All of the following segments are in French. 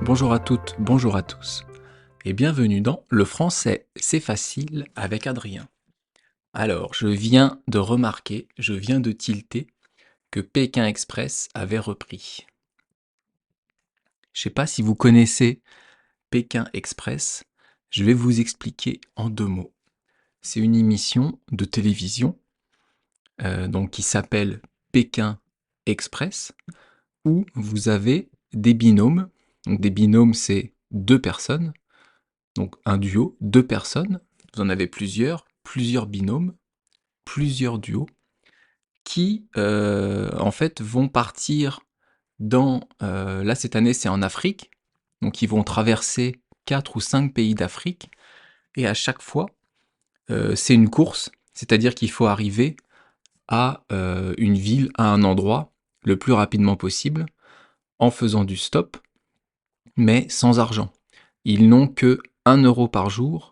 Bonjour à toutes, bonjour à tous, et bienvenue dans Le français, c'est facile avec Adrien. Alors, je viens de remarquer, je viens de tilter que Pékin Express avait repris. Je sais pas si vous connaissez Pékin Express, je vais vous expliquer en 2 mots. C'est une émission de télévision donc qui s'appelle Pékin Express, où vous avez des binômes. Donc des binômes, c'est 2 personnes. Donc un duo, 2 personnes, vous en avez plusieurs binômes, plusieurs duos, qui en fait vont partir là cette année c'est en Afrique, donc ils vont traverser 4 ou 5 pays d'Afrique, et à chaque fois c'est une course, c'est-à-dire qu'il faut arriver à une ville, à un endroit, le plus rapidement possible, en faisant du stop, mais sans argent. Ils n'ont que 1 € par jour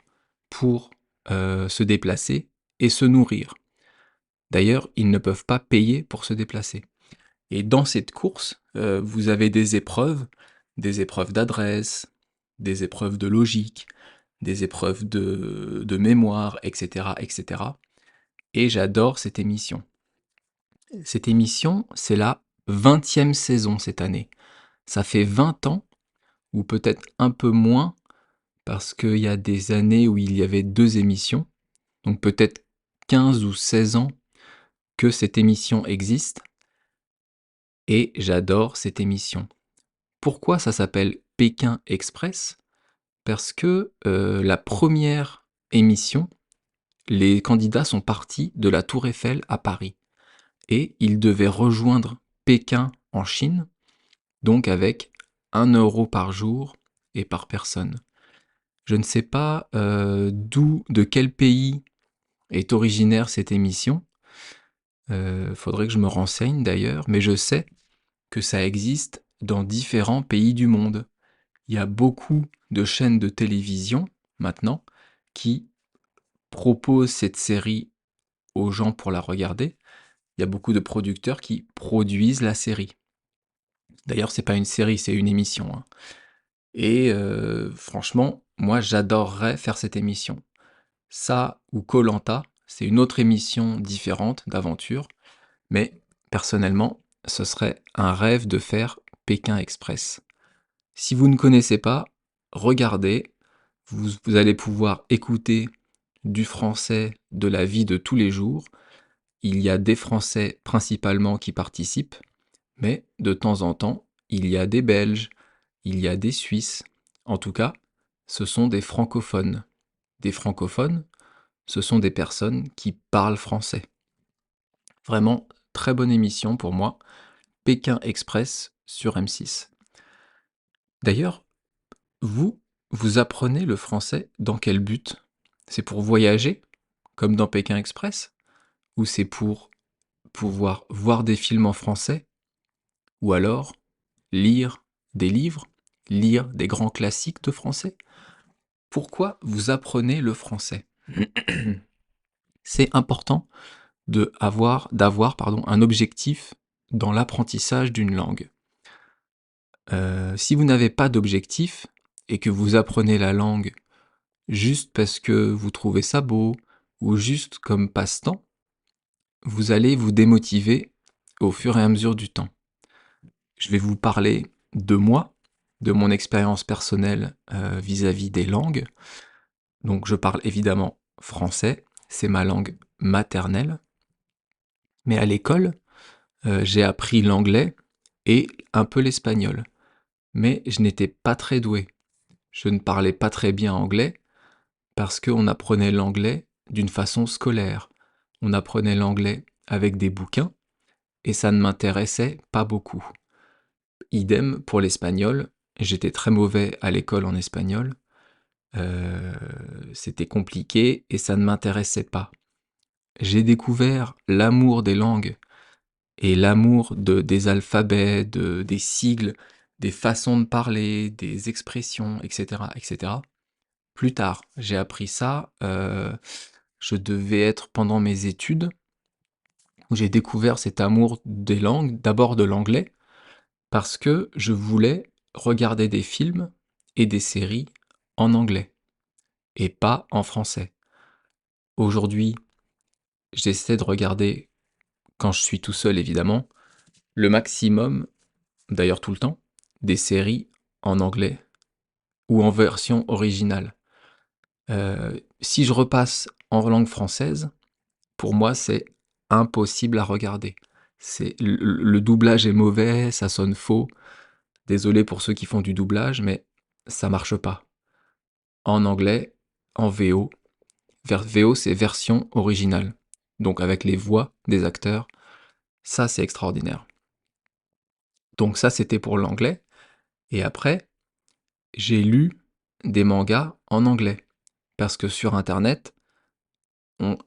pour se déplacer et se nourrir. D'ailleurs, ils ne peuvent pas payer pour se déplacer. Et dans cette course, vous avez des épreuves d'adresse, des épreuves de logique, des épreuves de mémoire, etc., etc. Et j'adore cette émission. Cette émission, c'est la 20e saison cette année. Ça fait 20 ans, ou peut-être un peu moins, parce qu'il y a des années où il y avait 2 émissions, donc peut-être 15 ou 16 ans que cette émission existe, et j'adore cette émission. Pourquoi ça s'appelle Pékin Express? Parce que la première émission, les candidats sont partis de la Tour Eiffel à Paris, et ils devaient rejoindre Pékin en Chine, donc avec 1 € par jour et par personne. Je ne sais pas de quel pays est originaire cette émission. Faudrait que je me renseigne d'ailleurs, mais je sais que ça existe dans différents pays du monde. Il y a beaucoup de chaînes de télévision maintenant qui proposent cette série aux gens pour la regarder. Il y a beaucoup de producteurs qui produisent la série. D'ailleurs, c'est pas une série, c'est une émission, hein. Et franchement, moi j'adorerais faire cette émission. Ça ou koh, c'est une autre émission différente d'aventure, mais personnellement, ce serait un rêve de faire Pékin Express. Si vous ne connaissez pas, regardez, vous allez pouvoir écouter du français de la vie de tous les jours. Il y a des Français principalement qui participent, mais de temps en temps, il y a des Belges, il y a des Suisses. En tout cas, ce sont des francophones. Des francophones, ce sont des personnes qui parlent français. Vraiment, très bonne émission pour moi. Pékin Express sur M6. D'ailleurs, vous apprenez le français dans quel but? C'est pour voyager, comme dans Pékin Express? Ou c'est pour pouvoir voir des films en français? Ou alors lire des livres? Lire des grands classiques de français? Pourquoi vous apprenez le français? C'est important d'avoir un objectif dans l'apprentissage d'une langue. Si vous n'avez pas d'objectif et que vous apprenez la langue juste parce que vous trouvez ça beau ou juste comme passe-temps, vous allez vous démotiver au fur et à mesure du temps. Je vais vous parler de moi, de mon expérience personnelle vis-à-vis des langues. Donc je parle évidemment français, c'est ma langue maternelle. Mais à l'école, j'ai appris l'anglais et un peu l'espagnol. Mais je n'étais pas très doué. Je ne parlais pas très bien anglais parce qu'on apprenait l'anglais d'une façon scolaire. On apprenait l'anglais avec des bouquins et ça ne m'intéressait pas beaucoup. Idem pour l'espagnol, j'étais très mauvais à l'école en espagnol. C'était compliqué et ça ne m'intéressait pas. J'ai découvert l'amour des langues et l'amour des alphabets, des sigles, des façons de parler, des expressions, etc., etc. Plus tard, j'ai appris ça, je devais être pendant mes études, où j'ai découvert cet amour des langues, d'abord de l'anglais, parce que je voulais regarder des films et des séries en anglais et pas en français. Aujourd'hui, j'essaie de regarder, quand je suis tout seul évidemment, le maximum, d'ailleurs tout le temps, des séries en anglais ou en version originale. Si je repasse en langue française, pour moi, c'est impossible à regarder. Le doublage est mauvais, ça sonne faux. Désolé pour ceux qui font du doublage, mais ça marche pas. En anglais, en VO, VO c'est version originale. Donc avec les voix des acteurs, ça c'est extraordinaire. Donc ça c'était pour l'anglais. Et après, j'ai lu des mangas en anglais. Parce que sur internet,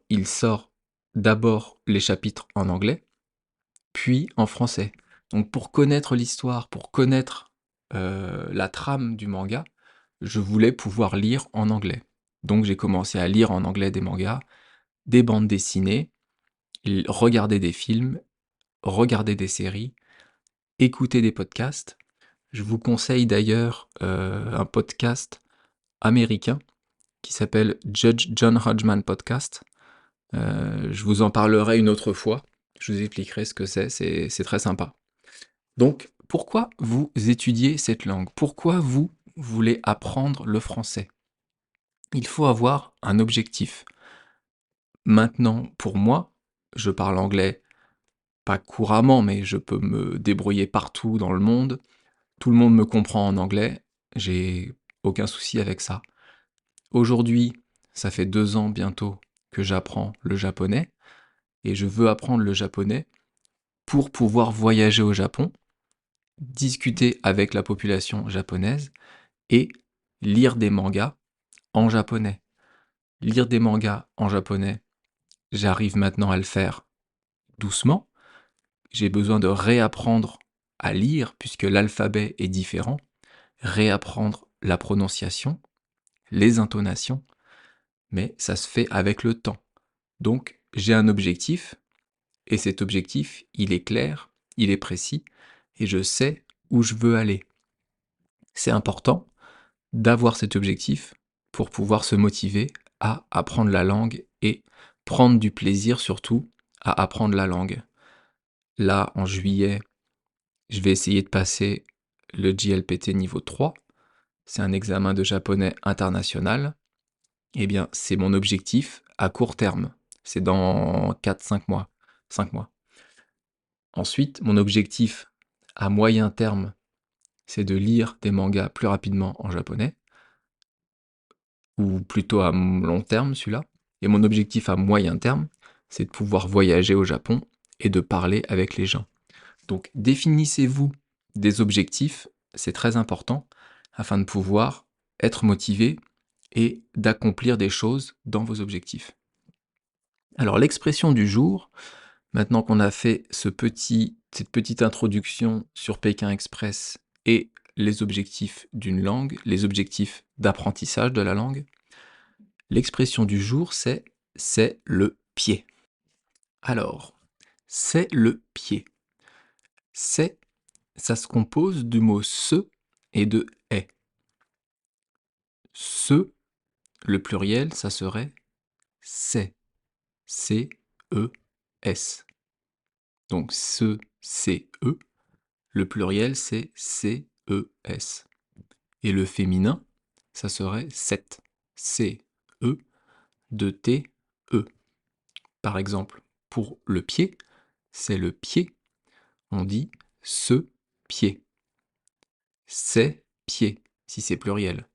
il sort d'abord les chapitres en anglais, puis en français. Donc pour connaître l'histoire, pour connaître la trame du manga, je voulais pouvoir lire en anglais. Donc j'ai commencé à lire en anglais des mangas, des bandes dessinées, regarder des films, regarder des séries, écouter des podcasts. Je vous conseille d'ailleurs un podcast américain qui s'appelle Judge John Hodgman Podcast. Je vous en parlerai une autre fois. Je vous expliquerai ce que c'est très sympa. Donc, pourquoi vous étudiez cette langue? Pourquoi vous voulez apprendre le français? Il faut avoir un objectif. Maintenant, pour moi, je parle anglais pas couramment, mais je peux me débrouiller partout dans le monde. Tout le monde me comprend en anglais. J'ai aucun souci avec ça. Aujourd'hui, ça fait 2 ans bientôt que j'apprends le japonais et je veux apprendre le japonais pour pouvoir voyager au Japon, discuter avec la population japonaise et lire des mangas en japonais. Lire des mangas en japonais, j'arrive maintenant à le faire doucement. J'ai besoin de réapprendre à lire puisque l'alphabet est différent, réapprendre la prononciation, les intonations, mais ça se fait avec le temps. Donc j'ai un objectif, et cet objectif, il est clair, il est précis, et je sais où je veux aller. C'est important d'avoir cet objectif pour pouvoir se motiver à apprendre la langue et prendre du plaisir surtout à apprendre la langue. Là, en juillet, je vais essayer de passer le JLPT niveau 3. C'est un examen de japonais international. Eh bien, c'est mon objectif à court terme. C'est dans 4-5 mois. 5 mois. Ensuite, mon objectif à moyen terme, c'est de lire des mangas plus rapidement en japonais. Ou plutôt à long terme celui-là. Et mon objectif à moyen terme, c'est de pouvoir voyager au Japon et de parler avec les gens. Donc définissez-vous des objectifs, c'est très important, afin de pouvoir être motivé et d'accomplir des choses dans vos objectifs. Alors l'expression du jour, maintenant qu'on a fait cette petite introduction sur Pékin Express et les objectifs d'une langue, les objectifs d'apprentissage de la langue, l'expression du jour c'est le pied. Alors, c'est le pied. C'est, ça se compose du mot se et de est. Se, le pluriel, ça serait c'est. C-E-S. Donc se, c'est e. Le pluriel, c'est C-E-S. Et le féminin, ça serait cette. C-E, de T-E. Par exemple, pour le pied, c'est le pied. On dit ce pied. C'est pied, si c'est pluriel.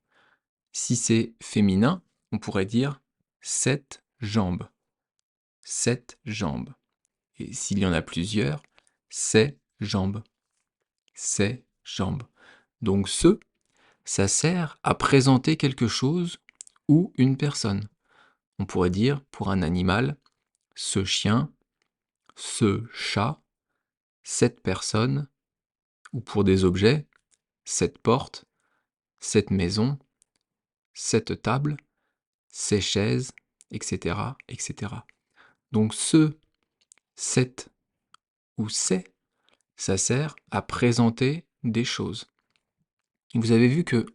Si c'est féminin, on pourrait dire cette jambe. Cette jambes. Et s'il y en a plusieurs, ces jambes. Ces jambes. Donc ce, ça sert à présenter quelque chose ou une personne. On pourrait dire pour un animal, ce chien, ce chat, cette personne, ou pour des objets, cette porte, cette maison, cette table, ces chaises, etc., etc. Donc ce, cette ou ces, ça sert à présenter des choses. Vous avez vu que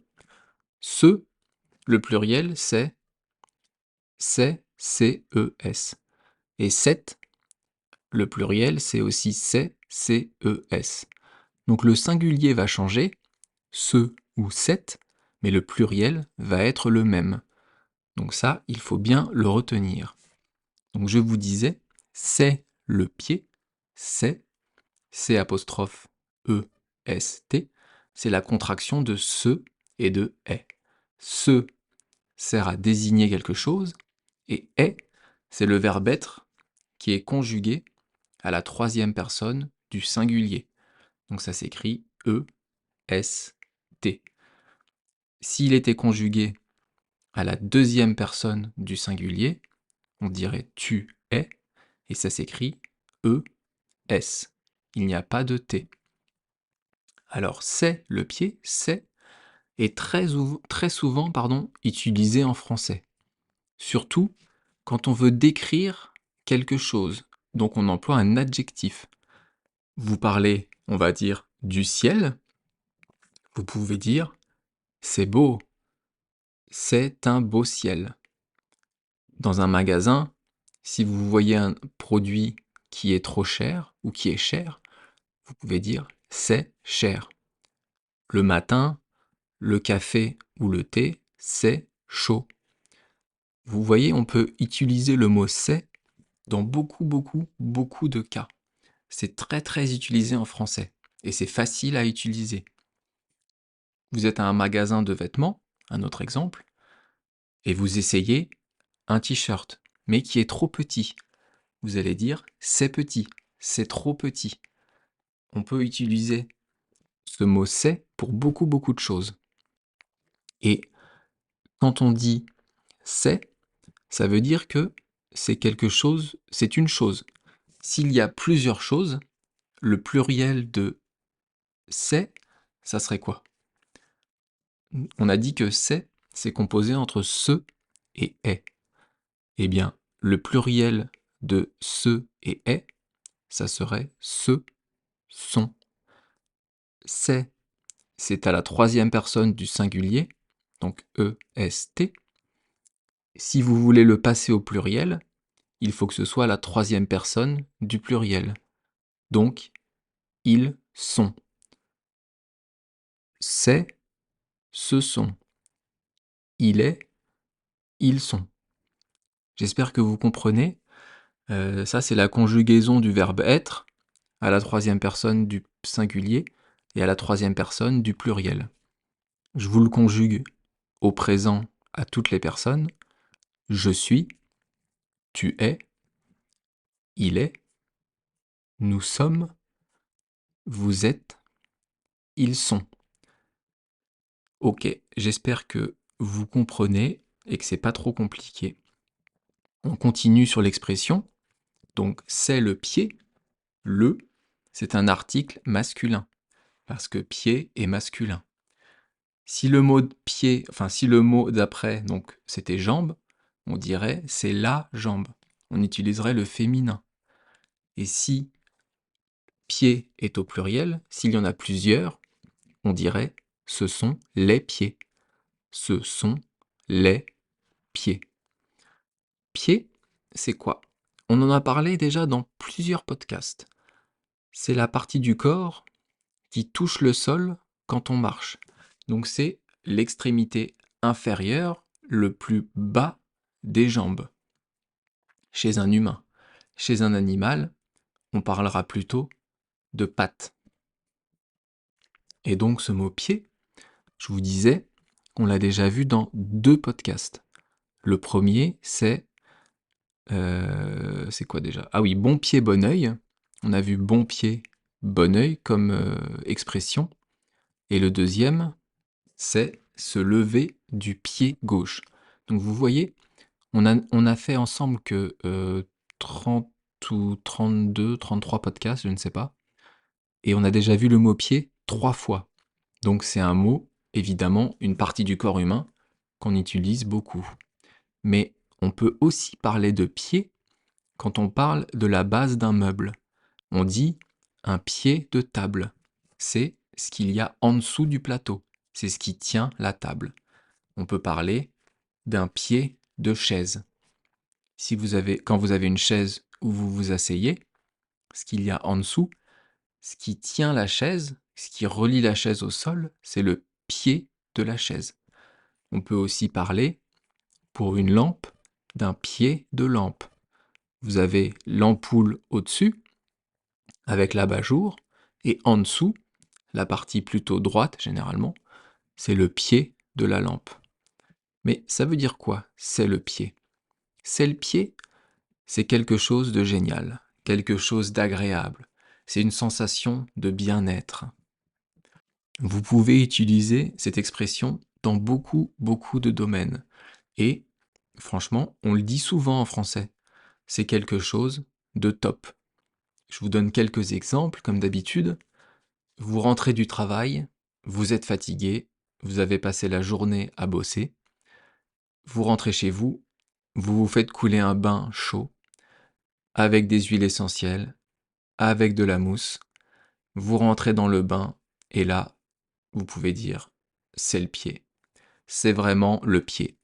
ce, le pluriel, c'est C-E-S. Et cette, le pluriel, c'est aussi C-E-S. Donc le singulier va changer, ce ou cette, mais le pluriel va être le même. Donc ça, il faut bien le retenir. Donc je vous disais, c'est le pied, c'est, C'-E-S-T, c'est la contraction de ce et de est. Ce sert à désigner quelque chose, et est, c'est le verbe être qui est conjugué à la troisième personne du singulier. Donc ça s'écrit E-S-T. S'il était conjugué à la deuxième personne du singulier, on dirait tu es, et ça s'écrit E-S. Il n'y a pas de T. Alors c'est le pied, c'est, est très souvent utilisé en français. Surtout quand on veut décrire quelque chose. Donc on emploie un adjectif. Vous parlez, on va dire, du ciel. Vous pouvez dire c'est beau, c'est un beau ciel. Dans un magasin, si vous voyez un produit qui est trop cher ou qui est cher, vous pouvez dire c'est cher. Le matin, le café ou le thé, c'est chaud. Vous voyez, on peut utiliser le mot c'est dans beaucoup de cas. C'est très utilisé en français et c'est facile à utiliser. Vous êtes à un magasin de vêtements, un autre exemple, et vous essayez un t-shirt, mais qui est trop petit. Vous allez dire c'est petit, c'est trop petit. On peut utiliser ce mot c'est pour beaucoup de choses. Et quand on dit c'est, ça veut dire que c'est quelque chose, c'est une chose. S'il y a plusieurs choses, le pluriel de c'est, ça serait quoi? On a dit que c'est composé entre ce et est. Eh bien, le pluriel de ce et est, ça serait ce, sont. C'est à la troisième personne du singulier, donc E-S-T. Si vous voulez le passer au pluriel, il faut que ce soit la troisième personne du pluriel. Donc, ils sont. C'est, ce sont. Il est, ils sont. J'espère que vous comprenez. Ça, c'est la conjugaison du verbe être à la troisième personne du singulier et à la troisième personne du pluriel. Je vous le conjugue au présent à toutes les personnes. Je suis, tu es, il est, nous sommes, vous êtes, ils sont. Ok, j'espère que vous comprenez et que c'est pas trop compliqué. On continue sur l'expression. Donc c'est le pied. Le, c'est un article masculin parce que pied est masculin. Si le mot pied, si le mot d'après, donc c'était jambe, on dirait c'est la jambe. On utiliserait le féminin. Et si pied est au pluriel, s'il y en a plusieurs, on dirait ce sont les pieds. Ce sont les pieds. Pied, c'est quoi? On en a parlé déjà dans plusieurs podcasts. C'est la partie du corps qui touche le sol quand on marche. Donc c'est l'extrémité inférieure, le plus bas des jambes. Chez un humain. Chez un animal, on parlera plutôt de pattes. Et donc ce mot pied, je vous disais qu'on l'a déjà vu dans 2 podcasts. Le premier, c'est quoi déjà? Ah oui, bon pied, bon œil. On a vu bon pied, bon œil comme expression. Et le deuxième, c'est se lever du pied gauche. Donc vous voyez, on a fait ensemble que 30 ou 32, 33 podcasts, je ne sais pas. Et on a déjà vu le mot pied 3 fois. Donc c'est un mot, évidemment, une partie du corps humain qu'on utilise beaucoup. Mais on peut aussi parler de pied quand on parle de la base d'un meuble. On dit un pied de table. C'est ce qu'il y a en dessous du plateau. c'est ce qui tient la table. On peut parler d'un pied de chaise. Quand vous avez une chaise où vous vous asseyez, ce qu'il y a en dessous, ce qui tient la chaise, ce qui relie la chaise au sol, c'est le pied de la chaise. On peut aussi parler, pour une lampe, d'un pied de lampe. Vous avez l'ampoule au-dessus, avec l'abat-jour, et en dessous, la partie plutôt droite généralement, c'est le pied de la lampe. Mais ça veut dire quoi, c'est le pied? C'est le pied, c'est quelque chose de génial, quelque chose d'agréable. C'est une sensation de bien-être. Vous pouvez utiliser cette expression dans beaucoup de domaines. Et, franchement, on le dit souvent en français. C'est quelque chose de top. Je vous donne quelques exemples, comme d'habitude. Vous rentrez du travail, vous êtes fatigué, vous avez passé la journée à bosser. Vous rentrez chez vous, vous vous faites couler un bain chaud, avec des huiles essentielles, avec de la mousse. Vous rentrez dans le bain, et là, vous pouvez dire, c'est le pied. C'est vraiment le pied.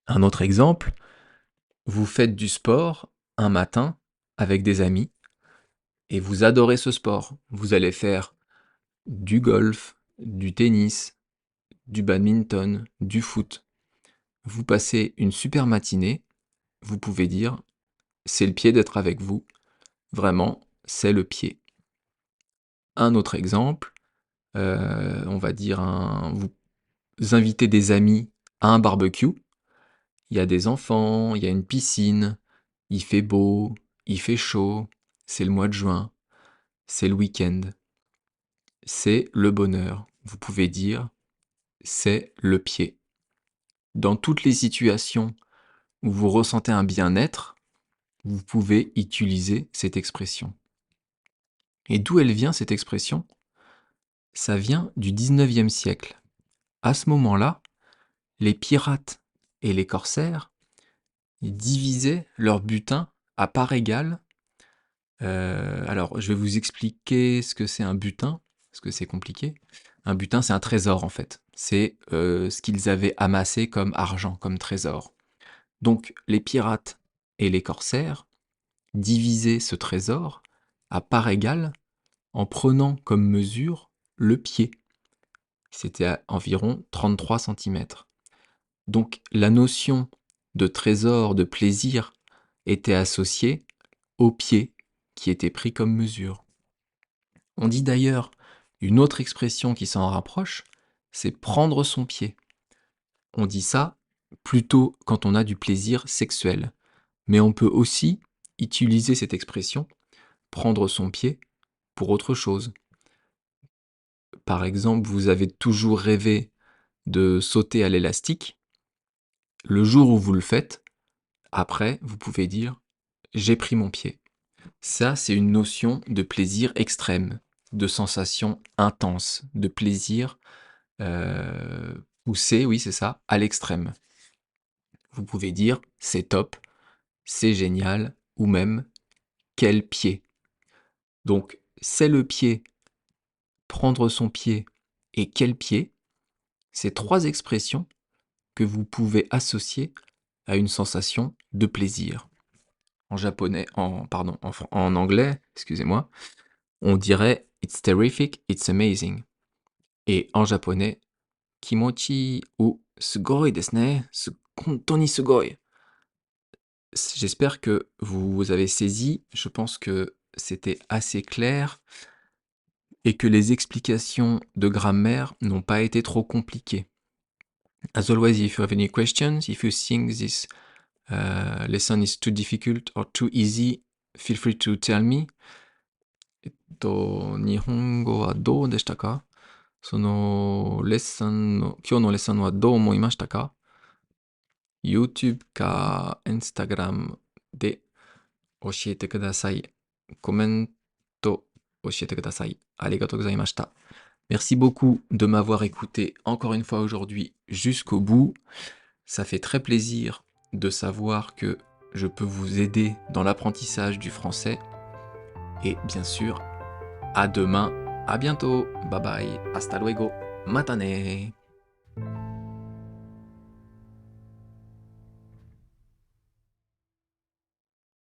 Un autre exemple, vous faites du sport un matin avec des amis et vous adorez ce sport. Vous allez faire du golf, du tennis, du badminton, du foot. Vous passez une super matinée, vous pouvez dire c'est le pied d'être avec vous. Vraiment, c'est le pied. Un autre exemple, on va dire vous invitez des amis à un barbecue. Il y a des enfants, il y a une piscine, il fait beau, il fait chaud, c'est le mois de juin, c'est le week-end, c'est le bonheur. Vous pouvez dire c'est le pied. Dans toutes les situations où vous ressentez un bien-être, vous pouvez utiliser cette expression. Et d'où elle vient cette expression? Ça vient du 19e siècle. À ce moment-là, les pirates et les corsaires divisaient leur butin à parts égales. Alors, je vais vous expliquer ce que c'est un butin, parce que c'est compliqué. Un butin, c'est un trésor en fait. C'est ce qu'ils avaient amassé comme argent, comme trésor. Donc, les pirates et les corsaires divisaient ce trésor à parts égales en prenant comme mesure le pied. C'était à environ 33 centimètres. Donc, la notion de trésor, de plaisir, était associée au pied qui était pris comme mesure. On dit d'ailleurs une autre expression qui s'en rapproche, c'est prendre son pied. On dit ça plutôt quand on a du plaisir sexuel. Mais on peut aussi utiliser cette expression, prendre son pied, pour autre chose. Par exemple, vous avez toujours rêvé de sauter à l'élastique. Le jour où vous le faites, après, vous pouvez dire « j'ai pris mon pied ». Ça, c'est une notion de plaisir extrême, de sensation intense, de plaisir poussé, oui c'est ça, à l'extrême. Vous pouvez dire c'est top, c'est génial, ou même quel pied. Donc c'est le pied, prendre son pied et quel pied, c'est trois expressions que vous pouvez associer à une sensation de plaisir. En anglais, excusez-moi, on dirait it's terrific, it's amazing. Et en japonais, kimochi ou sugoi desu ne, hontou ni sugoi. J'espère que vous avez saisi, je pense que c'était assez clair et que les explications de grammaire n'ont pas été trop compliquées. As always, if you have any questions, if you think this lesson is too difficult or too easy, feel free to tell me. 日本語はどうでしたか？今日のレッスンはどう思いましたか？ YouTube か Instagram で教えてください。コメント教えてください。ありがとうございました。Merci beaucoup de m'avoir écouté encore une fois aujourd'hui jusqu'au bout. Ça fait très plaisir de savoir que je peux vous aider dans l'apprentissage du français. Et bien sûr, à demain, à bientôt, bye bye, hasta luego. Matane.